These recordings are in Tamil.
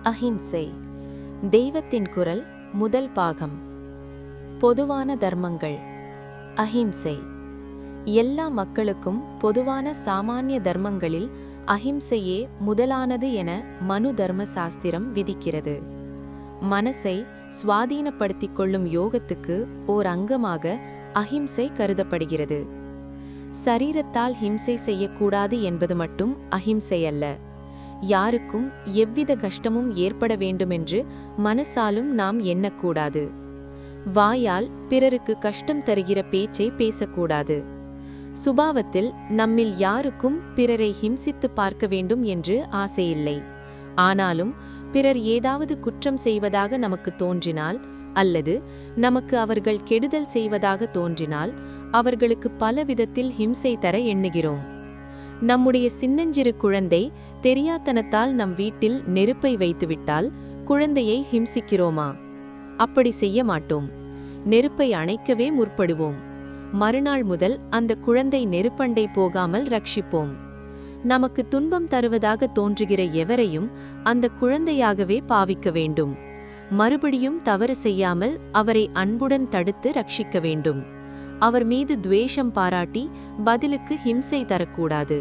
அஹிம்சை தெய்வத்தின் குரல் முதல் பாகம். பொதுவான தர்மங்கள். அஹிம்சை எல்லா மக்களுக்கும் பொதுவான சாமானிய தர்மங்களில் அஹிம்சையே முதலானது என மனு தர்ம சாஸ்திரம் விதிக்கிறது. மனசை சுவாதீனப்படுத்திக் கொள்ளும் யோகத்துக்கு ஓர் அங்கமாக அஹிம்சை கருதப்படுகிறது. சரீரத்தால் ஹிம்சை செய்யக்கூடாது என்பது மட்டும் அஹிம்சை அல்ல. யாருக்கும் எவ்வித கஷ்டமும் ஏற்பட வேண்டுமென்று மனசாலும் நாம் எண்ணக்கூடாது. வாயால் பிறருக்கு கஷ்டம் தருகிற பேச்சை பேசக்கூடாது. சுபாவத்தில் நம்மில் யாருக்கும் பிறரை ஹிம்சித்து பார்க்க வேண்டும் என்று ஆசையில்லை. ஆனாலும் பிறர் ஏதாவது குற்றம் செய்வதாக நமக்கு தோன்றினால் அல்லது நமக்கு அவர்கள் கெடுதல் செய்வதாக தோன்றினால் அவர்களுக்கு பல விதத்தில் ஹிம்சை தர எண்ணுகிறோம். நம்முடைய சின்னஞ்சிறு குழந்தை தெரியாத்தனத்தால் நம் வீட்டில் நெருப்பை வைத்துவிட்டால் குழந்தையை ஹிம்சிக்கிறோமா? அப்படி செய்ய மாட்டோம். நெருப்பை அணைக்கவே முற்படுவோம். மறுநாள் முதல் அந்த குழந்தை நெருப்பண்டை போகாமல் ரட்சிப்போம். நமக்கு துன்பம் தருவதாக தோன்றுகிற எவரையும் அந்த குழந்தையாகவே பாவிக்க வேண்டும். மறுபடியும் தவறு செய்யாமல் அவரை அன்புடன் தடுத்து ரட்சிக்க வேண்டும். அவர் மீது துவேஷம் பாராட்டி பதிலுக்கு ஹிம்சை தரக்கூடாது.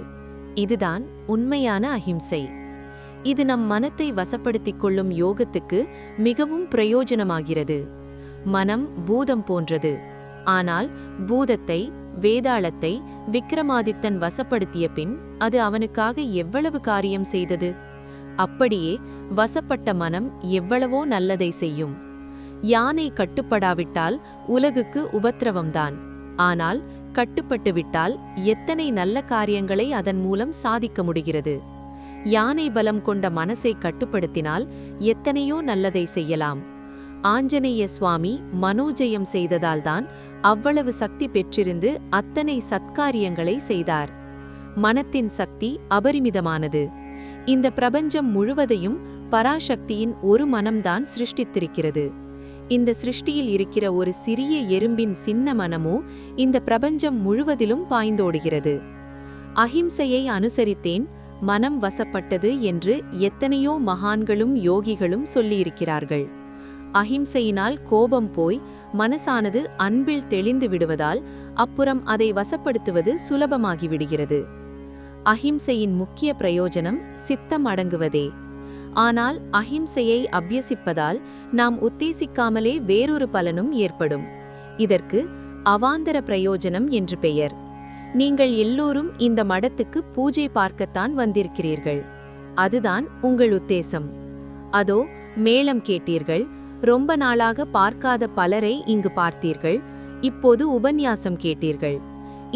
இதுதான் உண்மையான அஹிம்சை. இது நம் மனத்தை வசப்படுத்திக் கொள்ளும் யோகத்துக்கு மிகவும் பிரயோஜனமாகிறது. மனம் பூதம் போன்றது. ஆனால் பூதத்தை, வேதாளத்தை விக்ரமாதித்தன் வசப்படுத்திய பின் அது அவனுக்காக எவ்வளவு காரியம் செய்தது? அப்படியே வசப்பட்ட மனம் எவ்வளவோ நல்லதை செய்யும். யானை கட்டுப்படாவிட்டால் உலகுக்கு உபத்திரவம்தான். ஆனால் கட்டுப்பட்டு விட்டால் எத்தனை நல்ல காரியங்களை அதன் மூலம் சாதிக்க முடிகிறது. யானை பலம் கொண்ட மனசை கட்டுப்படுத்தினால் எத்தனையோ நல்லதை செய்யலாம். ஆஞ்சநேய சுவாமி மனோஜயம் செய்ததால்தான் அவ்வளவு சக்தி பெற்றிருந்து அத்தனை சத்காரியங்களை செய்தார். மனத்தின் சக்தி அபரிமிதமானது. இந்த பிரபஞ்சம் முழுவதையும் பராசக்தியின் ஒரு மனம்தான் சிருஷ்டித்திருக்கிறது. இந்த சிருஷ்டியில் இருக்கிற ஒரு சிறிய எறும்பின் சின்ன மனமோ இந்த பிரபஞ்சம் முழுவதிலும் பாய்ந்தோடுகிறது. அஹிம்சையை அனுசரித்தேன், மனம் வசப்பட்டது என்று எத்தனையோ மகான்களும் யோகிகளும் சொல்லியிருக்கிறார்கள். அஹிம்சையினால் கோபம் போய் மனசானது அன்பில் தெளிந்து விடுவதால் அப்புறம் அதை வசப்படுத்துவது சுலபமாகிவிடுகிறது. அஹிம்சையின் முக்கிய பிரயோஜனம் சித்தம் அடங்குவதே. ஆனால் அஹிம்சையை அபியசிப்பதால் நாம் உத்தேசிக்காமலே வேறொரு பலனும் ஏற்படும். இதற்கு அவாந்தர பிரயோஜனம் என்று பெயர். நீங்கள் எல்லோரும் இந்த மடத்துக்கு பூஜை பார்க்கத்தான் வந்திருக்கிறீர்கள். அதுதான் உங்கள் உத்தேசம். அதோ மேளம் கேட்டீர்கள். ரொம்ப நாளாக பார்க்காத பலரை இங்கு பார்த்தீர்கள். இப்போது உபன்யாசம் கேட்டீர்கள்.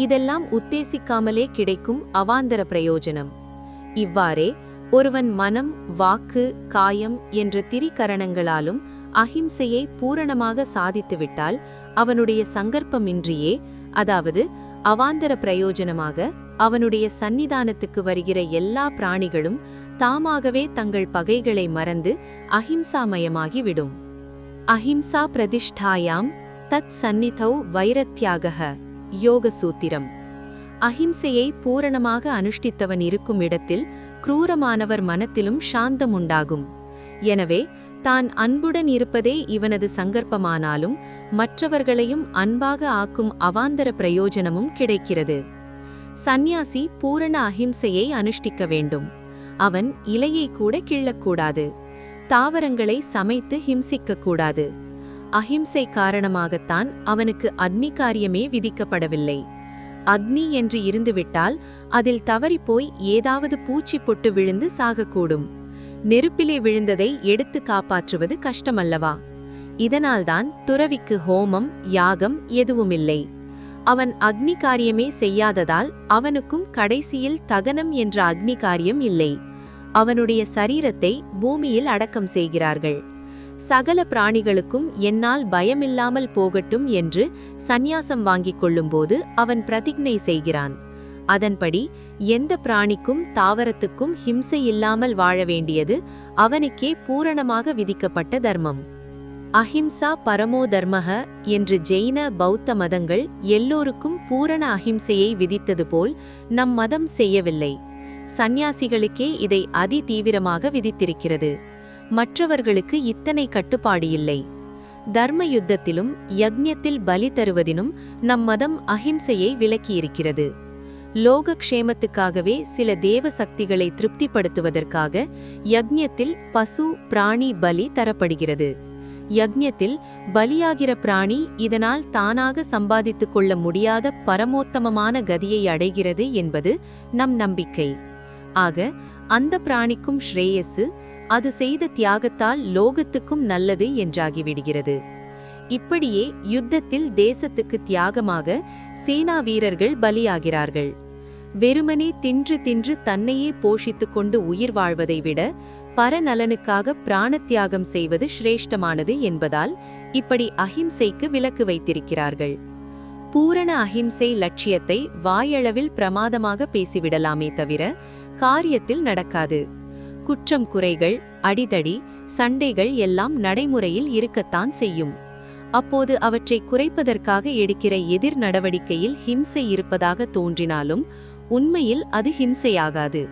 இதெல்லாம் உத்தேசிக்காமலே கிடைக்கும் அவாந்தர பிரயோஜனம். இவ்வாறே ஒருவன் மனம், வாக்கு, காயம் என்ற திரிகரணங்களாலும் அஹிம்சையை பூரணமாக சாதித்துவிட்டால் அவனுடைய சங்கற்பமின்றியே, அதாவது அவாந்தர பிரயோஜனமாக அவனுடைய சந்நிதானத்துக்கு வருகிற எல்லா பிராணிகளும் தாமாகவே தங்கள் பகைகளை மறந்து அஹிம்சாமயமாகிவிடும். அஹிம்சா பிரதிஷ்டாயாம் தத் சந்நிதௌ வைரத்யாகஹ யோக சூத்திரம். அஹிம்சையை பூரணமாக அனுஷ்டித்தவன் இருக்கும் இடத்தில் क्रूरमानवर मनத்திலும் சாந்தம் உண்டாகும். எனவே தான் அன்புடன் இருப்பதே இவனது சங்கற்பமானாலும் மற்றவர்களையும் அன்பாக ஆக்கும் அவாந்தர பிரயோஜனமும் கிடைக்கிறது. சந்நியாசி பூரண அஹிம்சையை அனுஷ்டிக்க வேண்டும். அவன் இலையை கூட கிள்ளக்கூடாது. தாவரங்களை சமைத்து ஹிம்சிக்கக்கூடாது. அஹிம்சை காரணமாகத்தான் அவனுக்கு அக்னி காரியமே விதிக்கப்படவில்லை. அக்னி என்று இருந்துவிட்டால் அதில் தவறிப்போய் ஏதாவது பூச்சி பொட்டு விழுந்து சாகக்கூடும். நெருப்பிலே விழுந்ததை எடுத்து காப்பாற்றுவது கஷ்டமல்லவா? இதனால்தான் துறவிக்கு ஹோமம், யாகம் எதுவுமில்லை. அவன் அக்னி காரியமே செய்யாததால் அவனுக்கும் கடைசியில் தகனம் என்ற அக்னி காரியம் இல்லை. அவனுடைய சரீரத்தை பூமியில் அடக்கம் செய்கிறார்கள். சகல பிராணிகளுக்கும் என்னால் பயமில்லாமல் போகட்டும் என்று சந்நியாசம் வாங்கிக் கொள்ளும்போது அவன் பிரதிஜ்ஞை செய்கிறான். அதன்படி எந்த பிராணிக்கும் தாவரத்துக்கும் ஹிம்சை இல்லாமல் வாழ வேண்டியது அவனுக்கே பூரணமாக விதிக்கப்பட்ட தர்மம். அஹிம்சா பரமோ தர்மஹ என்று ஜெயின பௌத்த மதங்கள் எல்லோருக்கும் பூரண அஹிம்சையை விதித்தது போல் நம் மதம் செய்யவில்லை. சந்நியாசிகளுக்கே இதை அதி தீவிரமாக விதித்திருக்கிறது. மற்றவர்களுக்கு இத்தனை கட்டுப்பாடு இல்லை. தர்ம யுத்தத்திலும் யக்ஞத்தில் பலி தருவதினும் நம் மதம் அஹிம்சையை விலக்கியிருக்கிறது. லோக க்ஷேமத்துக்காகவே சில தேவ சக்திகளை திருப்திப்படுத்துவதற்காக யக்ஞத்தில் பசு பிராணி பலி தரப்படுகிறது. யக்ஞத்தில் பலியாகிற பிராணி இதனால் தானாக சம்பாதித்துக் கொள்ள முடியாத பரமோத்தமமான கதியை அடைகிறது என்பது நம் நம்பிக்கை. ஆக அந்த பிராணிக்கும் ஸ்ரேயசு, அது செய்த தியாகத்தால் லோகத்துக்கும் நல்லது என்றாகிவிடுகிறது. இப்படியே யுத்தத்தில் தேசத்துக்கு தியாகமாக சேனா வீரர்கள் பலியாகிறார்கள். வெறுமனே தின்று தின்று தன்னையே போஷித்துக் கொண்டு உயிர் வாழ்வதை விட பரநலனுக்காக பிராணத்தியாகம் செய்வது சிரேஷ்டமானது என்பதால் இப்படி அஹிம்சைக்கு விலக்கு வைத்திருக்கிறார்கள். பூரண அஹிம்சை லட்சியத்தை வாயளவில் பிரமாதமாக பேசிவிடலாமே தவிர காரியத்தில் நடக்காது. குற்றம் குறைகள், அடிதடி, சண்டைகள் எல்லாம் நடைமுறையில் இருக்கத்தான் செய்யும். அப்போது அவற்றை குறைப்பதற்காக எடுக்கிற எதிர் நடவடிக்கையில் ஹிம்சை இருப்பதாக தோன்றினாலும் உண்மையில் அது ஹிம்சையாகாது.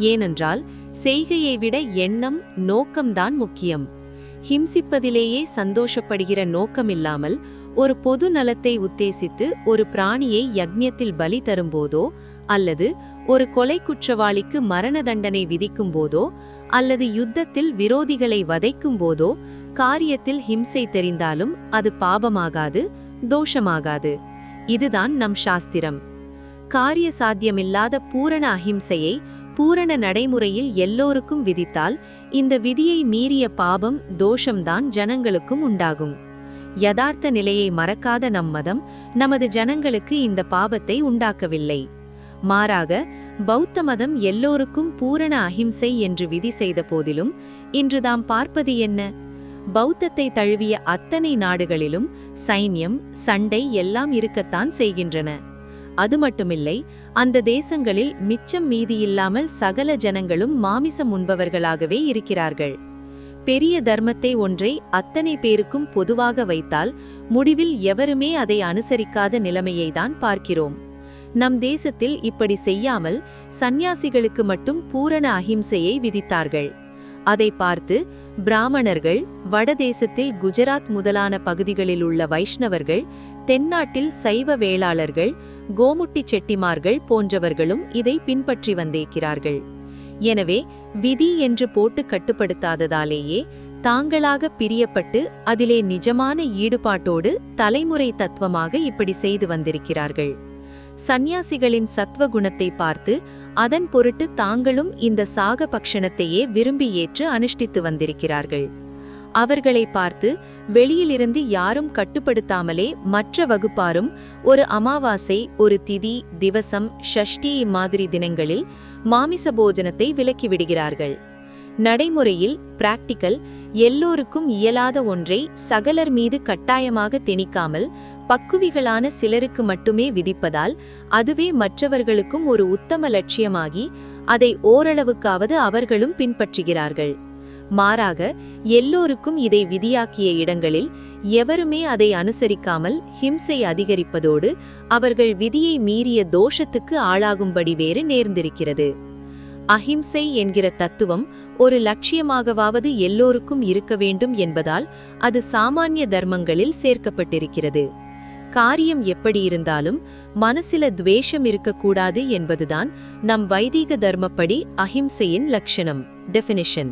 ஏனென்றால் செய்கையை விட எண்ணம், நோக்கம்தான் முக்கியம். ஹிம்சிப்பதிலேயே சந்தோஷப்படுகிற நோக்கமில்லாமல் ஒரு பொது நலத்தை உத்தேசித்து ஒரு பிராணியை யக்ஞத்தில் பலி தரும்போதோ, அல்லது ஒரு கொலை குற்றவாளிக்கு மரண தண்டனை விதிக்கும் போதோ, அல்லது யுத்தத்தில் விரோதிகளை வதைக்கும் போதோ காரியத்தில் ஹிம்சை தெரிந்தாலும் அது பாபமாகாது, தோஷமாகாது. இதுதான் நம் சாஸ்திரம். காரிய சாத்தியமில்லாத பூரண அஹிம்சையை பூரண நடைமுறையில் எல்லோருக்கும் விதித்தால் இந்த விதியை மீறிய பாபம், தோஷம்தான் ஜனங்களுக்கும் உண்டாகும். யதார்த்த நிலையை மறக்காத நம் மதம் நமது ஜனங்களுக்கு இந்த பாபத்தை உண்டாக்கவில்லை. மாறாக பௌத்த மதம் எல்லோருக்கும் பூரண அஹிம்சை என்று விதி செய்த போதிலும் இன்று தாம் பார்ப்பது என்ன? பௌத்தத்தை தழுவிய அத்தனை நாடுகளிலும் சைன்யம், சண்டை எல்லாம் இருக்கத்தான் செய்கின்றன. அது மட்டுமில்லை, அந்த தேசங்களில் மிச்சம் மீதியில்லாமல் சகல ஜனங்களும் மாமிசம் உண்பவர்களாகவே இருக்கிறார்கள். பெரிய தர்மத்தை ஒன்றை அத்தனை பேருக்கும் பொதுவாக வைத்தால் முடிவில் எவருமே அதை அனுசரிக்காத நிலைமையைதான் பார்க்கிறோம். நம் தேசத்தில் இப்படி செய்யாமல் சந்நியாசிகளுக்கு மட்டும் பூரண அஹிம்சையை விதித்தார்கள். அதை பார்த்து பிராமணர்கள், வடதேசத்தில் குஜராத் முதலான பகுதிகளில் உள்ள வைஷ்ணவர்கள், தென்னாட்டில் சைவ வேளாளர்கள், கோமுட்டி செட்டிமார்கள் போன்றவர்களும் இதை பின்பற்றி வந்திருக்கிறார்கள். எனவே விதி என்று போட்டு கட்டுப்படுத்தாததாலேயே தாங்களாக பிரியப்பட்டு அதிலே நிஜமான ஈடுபாட்டோடு தலைமுறை தத்துவமாக இப்படி செய்து வந்திருக்கிறார்கள். சந்நியாசிகளின் சத்வகுணத்தை பார்த்து அதன் பொருட்டு தாங்களும் இந்த சாக பக்ஷணத்தையே விரும்பி ஏற்று அனுஷ்டித்து வந்திருக்கிறார்கள். அவர்களை பார்த்து வெளியிலிருந்து யாரும் கட்டுப்படுத்தாமலே மற்ற வகுப்பாரும் ஒரு அமாவாசை, ஒரு திதி, திவசம், ஷஷ்டி இம்மாதிரி தினங்களில் மாமிச போஜனத்தை விலக்கிவிடுகிறார்கள். நடைமுறையில் பிராக்டிக்கல் எல்லோருக்கும் இயலாத ஒன்றை சகலர் மீது கட்டாயமாக திணிக்காமல் பக்குவிகளான சிலருக்கு மட்டுமே விதிப்பதால் அதுவே மற்றவர்களுக்கும் ஒரு உத்தம லட்சியமாகி அதை ஓரளவுக்காவது அவர்களும் பின்பற்றுகிறார்கள். மாறாக எல்லோருக்கும் இதை விதியாக்கிய இடங்களில் எவருமே அதை அனுசரிக்காமல் ஹிம்சை அதிகரிப்பதோடு அவர்கள் விதியை மீறிய தோஷத்துக்கு ஆளாகும்படி வேறு நேர்ந்திருக்கிறது. அஹிம்சை என்கிற தத்துவம் ஒரு லட்சியமாகவாவது எல்லோருக்கும் இருக்க வேண்டும் என்பதால் அது சாமானிய தர்மங்களில் சேர்க்கப்பட்டிருக்கிறது. காரியம் எப்படி இருந்தாலும் மனசில துவேஷம் இருக்கக்கூடாது என்பதுதான் நம் வைதீக தர்மப்படி அஹிம்சையின் லட்சணம், டெஃபினிஷன்.